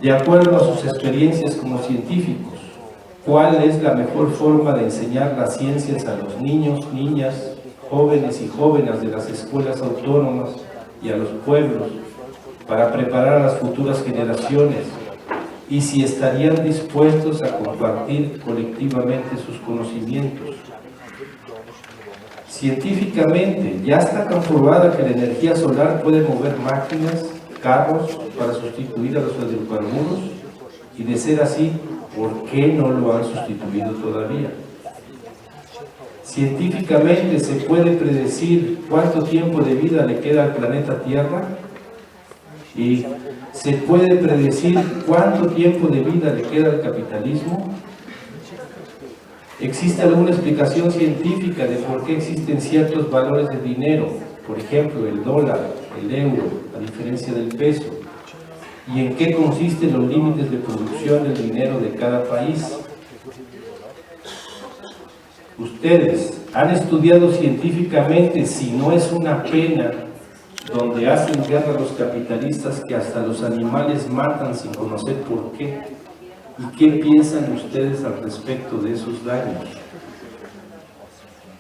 De acuerdo a sus experiencias como científicos, ¿cuál es la mejor forma de enseñar las ciencias a los niños, niñas, jóvenes y jóvenes de las escuelas autónomas y a los pueblos para preparar a las futuras generaciones? Y si estarían dispuestos a compartir colectivamente sus conocimientos. Científicamente, ya está comprobada que la energía solar puede mover máquinas, carros, para sustituir a los hidrocarburos, y de ser así, ¿por qué no lo han sustituido todavía? Científicamente, ¿se puede predecir cuánto tiempo de vida le queda al planeta Tierra? ¿Y se puede predecir cuánto tiempo de vida le queda al capitalismo? ¿Existe alguna explicación científica de por qué existen ciertos valores de dinero? Por ejemplo, el dólar, el euro, a diferencia del peso. ¿Y en qué consisten los límites de producción del dinero de cada país? Ustedes han estudiado científicamente si no es una pena donde hacen guerra los capitalistas que hasta los animales matan sin conocer por qué. ¿Y qué piensan ustedes al respecto de esos daños?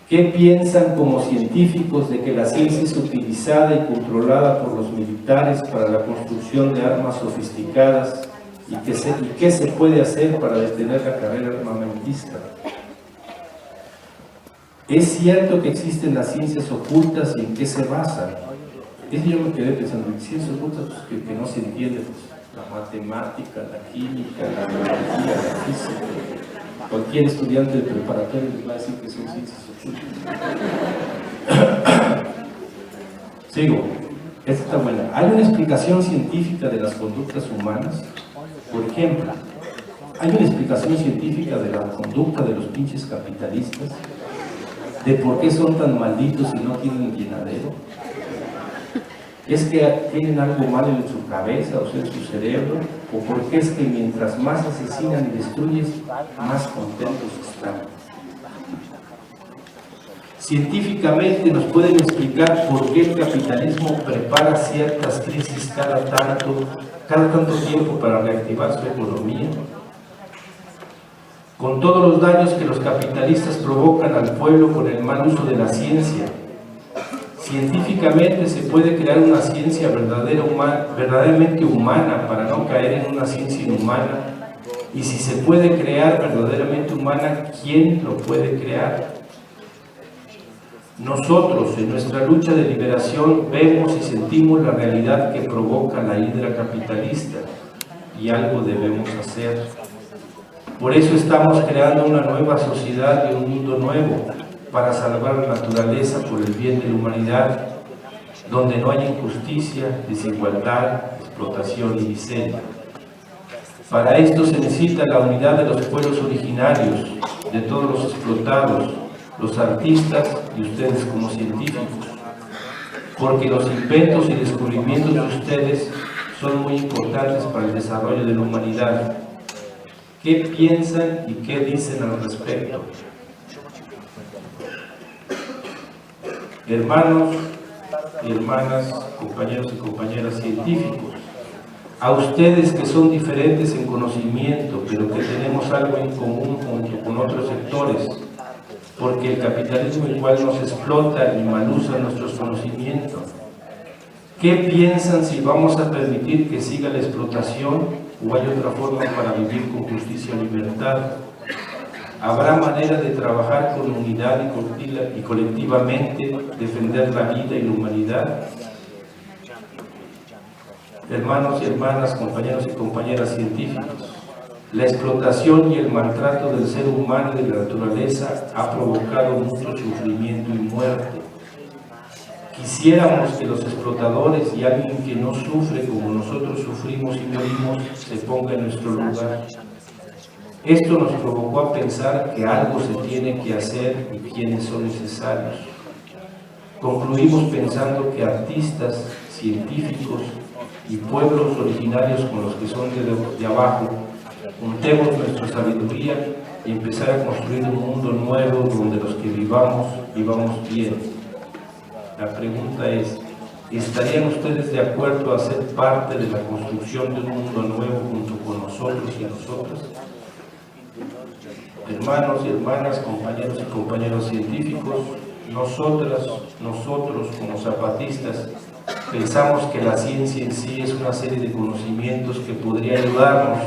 ¿Qué piensan como científicos de que la ciencia es utilizada y controlada por los militares para la construcción de armas sofisticadas y qué se puede hacer para detener la carrera armamentista? ¿Es cierto que existen las ciencias ocultas y en qué se basan? Eso yo me quedé pensando, ciencias ocultas pues, que no se entiende, pues, la matemática, la química, la biología, la física. Cualquier estudiante de preparatoria les va a decir que son ciencias ocultas. Sigo, esta está buena. ¿Hay una explicación científica de las conductas humanas? Por ejemplo, ¿hay una explicación científica de la conducta de los pinches capitalistas? ¿De por qué son tan malditos y no tienen llenadero? ¿Es que tienen algo mal en su cabeza, o sea, en su cerebro? ¿O por qué es que mientras más asesinan y destruyen, más contentos están? Científicamente nos pueden explicar por qué el capitalismo prepara ciertas crisis cada tanto tiempo para reactivar su economía. Con con todos los daños que los capitalistas provocan al pueblo con el mal uso de la ciencia. Científicamente se puede crear una ciencia verdaderamente humana para no caer en una ciencia inhumana. Y si se puede crear verdaderamente humana, ¿quién lo puede crear? Nosotros, en nuestra lucha de liberación, vemos y sentimos la realidad que provoca la hidra capitalista y algo debemos hacer. Por eso estamos creando una nueva sociedad y un mundo nuevo para salvar la naturaleza por el bien de la humanidad, donde no haya injusticia, desigualdad, explotación y miseria. Para esto se necesita la unidad de los pueblos originarios, de todos los explotados, los artistas y ustedes como científicos, porque los inventos y descubrimientos de ustedes son muy importantes para el desarrollo de la humanidad. ¿Qué piensan y qué dicen al respecto? Hermanos y hermanas, compañeros y compañeras científicos, a ustedes que son diferentes en conocimiento, pero que tenemos algo en común junto con otros sectores, porque el capitalismo igual nos explota y malusa nuestros conocimientos. ¿Qué piensan si vamos a permitir que siga la explotación o hay otra forma para vivir con justicia y libertad? ¿Habrá manera de trabajar con unidad y colectivamente defender la vida y la humanidad? Hermanos y hermanas, compañeros y compañeras científicos, la explotación y el maltrato del ser humano y de la naturaleza ha provocado mucho sufrimiento y muerte. Quisiéramos que los explotadores y alguien que no sufre como nosotros sufrimos y morimos se ponga en nuestro lugar. Esto nos provocó a pensar que algo se tiene que hacer y quiénes son necesarios. Concluimos pensando que artistas, científicos y pueblos originarios con los que son de abajo, juntemos nuestra sabiduría y empezar a construir un mundo nuevo donde los que vivamos bien. La pregunta es, ¿estarían ustedes de acuerdo a ser parte de la construcción de un mundo nuevo junto con nosotros y nosotras? Hermanos y hermanas, compañeros y compañeros científicos, nosotros como zapatistas, pensamos que la ciencia en sí es una serie de conocimientos que podría ayudarnos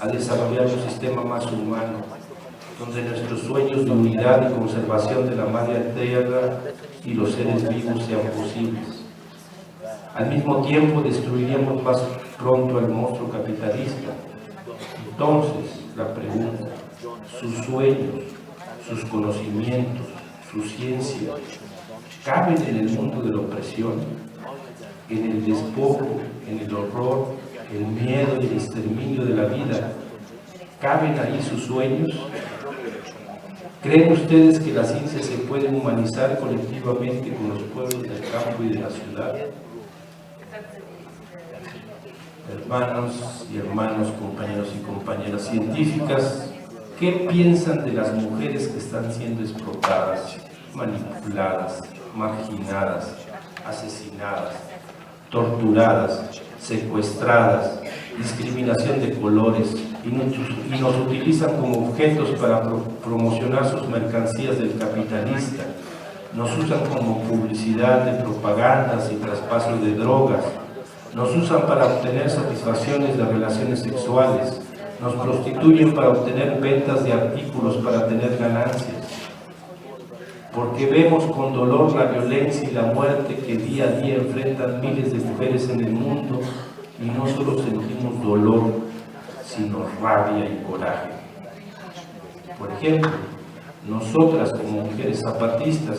a desarrollar un sistema más humano, donde nuestros sueños de unidad y conservación de la madre tierra y los seres vivos sean posibles. Al mismo tiempo destruiríamos más pronto al monstruo capitalista. Entonces, la pregunta, sus sueños, sus conocimientos, su ciencia, ¿caben en el mundo de la opresión, en el despojo, en el horror, el miedo y el exterminio de la vida? ¿Caben ahí sus sueños? ¿Creen ustedes que la ciencia se puede humanizar colectivamente con los pueblos del campo y de la ciudad? Hermanos y hermanos, compañeros y compañeras científicas, ¿qué piensan de las mujeres que están siendo explotadas, manipuladas, marginadas, asesinadas, torturadas, secuestradas, discriminación de colores y nos utilizan como objetos para promocionar sus mercancías del capitalista? Nos usan como publicidad de propagandas y traspaso de drogas. Nos usan para obtener satisfacciones de relaciones sexuales. Nos prostituyen para obtener ventas de artículos para tener ganancias. Porque vemos con dolor la violencia y la muerte que día a día enfrentan miles de mujeres en el mundo y no solo sentimos dolor, sino rabia y coraje. Por ejemplo, nosotras como mujeres zapatistas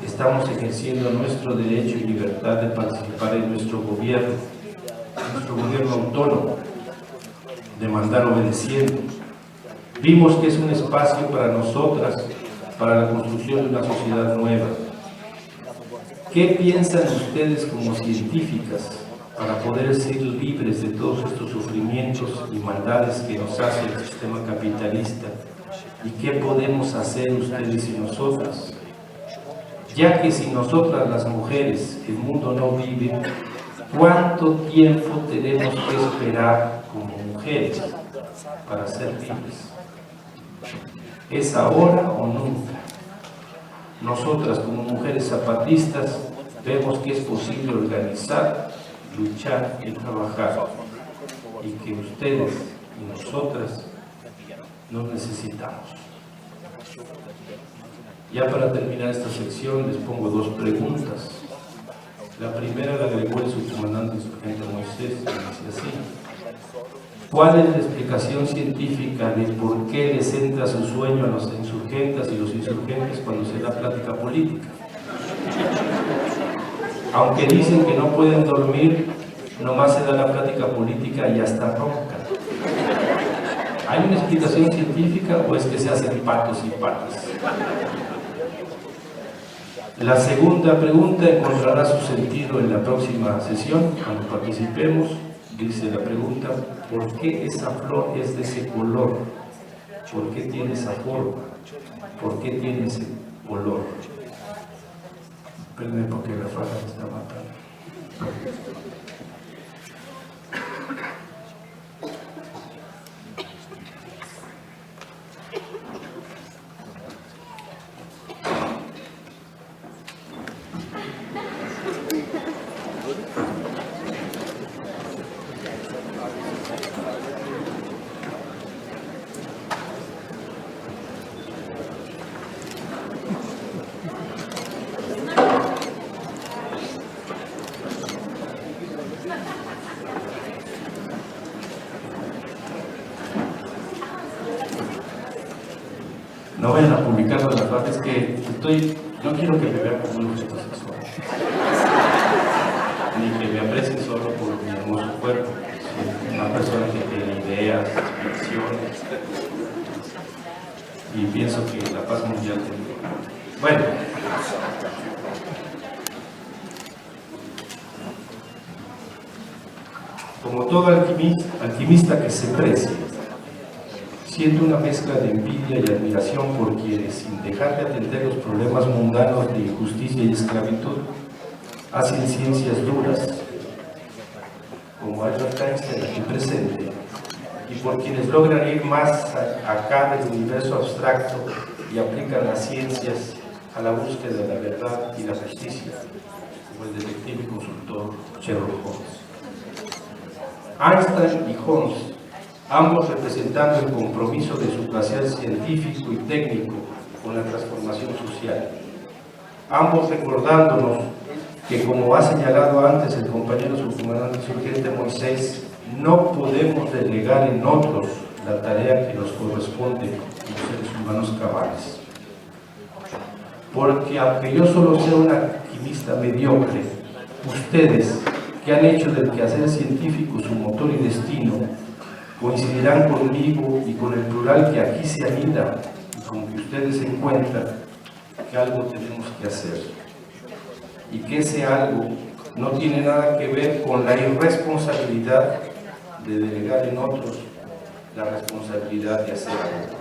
estamos ejerciendo nuestro derecho y libertad de participar en nuestro gobierno autónomo, de mandar obedeciendo. Vimos que es un espacio para nosotras, para la construcción de una sociedad nueva. ¿Qué piensan ustedes como científicas para poder ser libres de todos estos sufrimientos y maldades que nos hace el sistema capitalista? ¿Y qué podemos hacer ustedes y nosotras? Ya que sin nosotras las mujeres el mundo no vive, ¿cuánto tiempo tenemos que esperar como mujeres para ser libres? ¿Es ahora o nunca? Nosotras como mujeres zapatistas vemos que es posible organizar, luchar y trabajar, y que ustedes y nosotras nos necesitamos. Ya para terminar esta sección les pongo dos preguntas. La primera la agregó el subcomandante insurgente Moisés, y dice así: ¿cuál es la explicación científica de por qué les entra su sueño a los insurgentes y los insurgentes cuando se da plática política? Aunque dicen que no pueden dormir, nomás se da la plática política y hasta roncan. ¿Hay una explicación científica o es que se hacen patos y patas? La segunda pregunta encontrará su sentido en la próxima sesión, cuando participemos. Dice la pregunta: ¿por qué esa flor es de ese color? ¿Por qué tiene esa forma? ¿Por qué tiene ese color? Espérenme porque la faja me está matando. No vayan a publicarlo en las partes que no quiero que me vean como un objeto sexual, ni que me aprecien solo por mi hermoso cuerpo. Soy una persona que tiene ideas, aspiraciones, y pienso que la paz mundial es bueno. Como todo alquimista que se precie, siento una mezcla de envidia y admiración por quienes, sin dejar de atender los problemas mundanos de injusticia y esclavitud, hacen ciencias duras, como Albert Einstein aquí presente, y por quienes logran ir más acá del universo abstracto y aplican las ciencias a la búsqueda de la verdad y la justicia, como el detective y consultor Sherlock Holmes. Einstein y Holmes, ambos representando el compromiso de su placer científico y técnico con la transformación social. Ambos recordándonos que, como ha señalado antes el compañero subcomandante insurgente Moisés, no podemos delegar en otros la tarea que nos corresponde como seres humanos cabales. Porque aunque yo solo sea un alquimista mediocre, ustedes, que han hecho del quehacer científico su motor y destino, coincidirán conmigo y con el plural que aquí se anida y con que ustedes se encuentran, que algo tenemos que hacer. Y que ese algo no tiene nada que ver con la irresponsabilidad de delegar en otros la responsabilidad de hacer algo.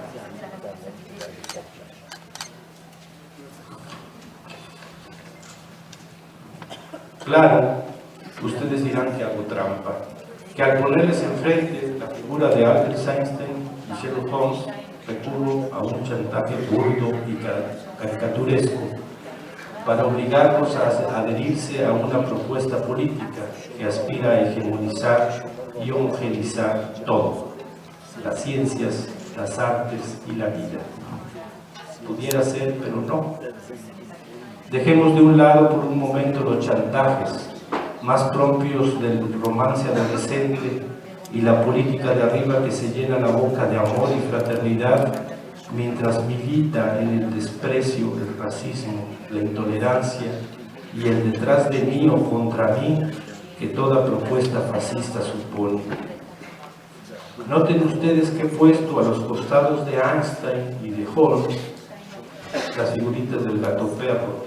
Claro, ustedes dirán que hago trampa, que al ponerles enfrente la figura de Albert Einstein y Sherlock Holmes recurro a un chantaje burdo y caricaturesco para obligarlos a adherirse a una propuesta política que aspira a hegemonizar y homogenizar todo, las ciencias, las artes y la vida. Pudiera ser, pero no. Dejemos de un lado por un momento los chantajes más propios del romance adolescente y la política de arriba que se llena la boca de amor y fraternidad mientras milita en el desprecio, el racismo, la intolerancia y el detrás de mí o contra mí que toda propuesta fascista supone. Noten ustedes que he puesto a los costados de Einstein y de Holmes las figuritas del gato perro,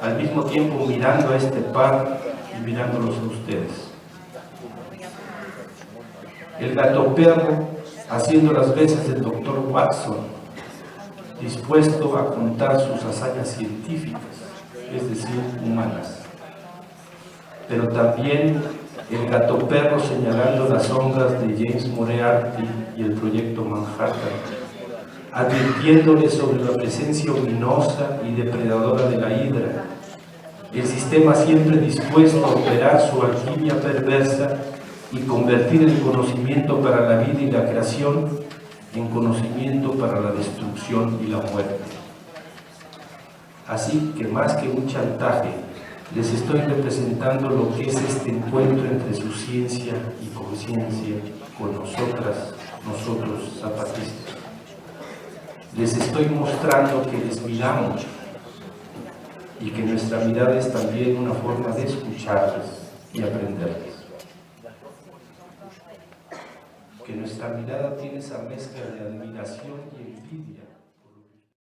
al mismo tiempo mirando a este par y mirándolos a ustedes. El gato perro haciendo las veces del doctor Watson, dispuesto a contar sus hazañas científicas, es decir, humanas. Pero también el gato perro señalando las sombras de James Moriarty y el proyecto Manhattan, advirtiéndoles sobre la presencia ominosa y depredadora de la hidra, el sistema siempre dispuesto a operar su alquimia perversa y convertir el conocimiento para la vida y la creación en conocimiento para la destrucción y la muerte. Así que más que un chantaje, les estoy representando lo que es este encuentro entre su ciencia y conciencia con nosotras, nosotros zapatistas. Les estoy mostrando que les miramos y que nuestra mirada es también una forma de escucharles y aprenderles. Que nuestra mirada tiene esa mezcla de admiración y envidia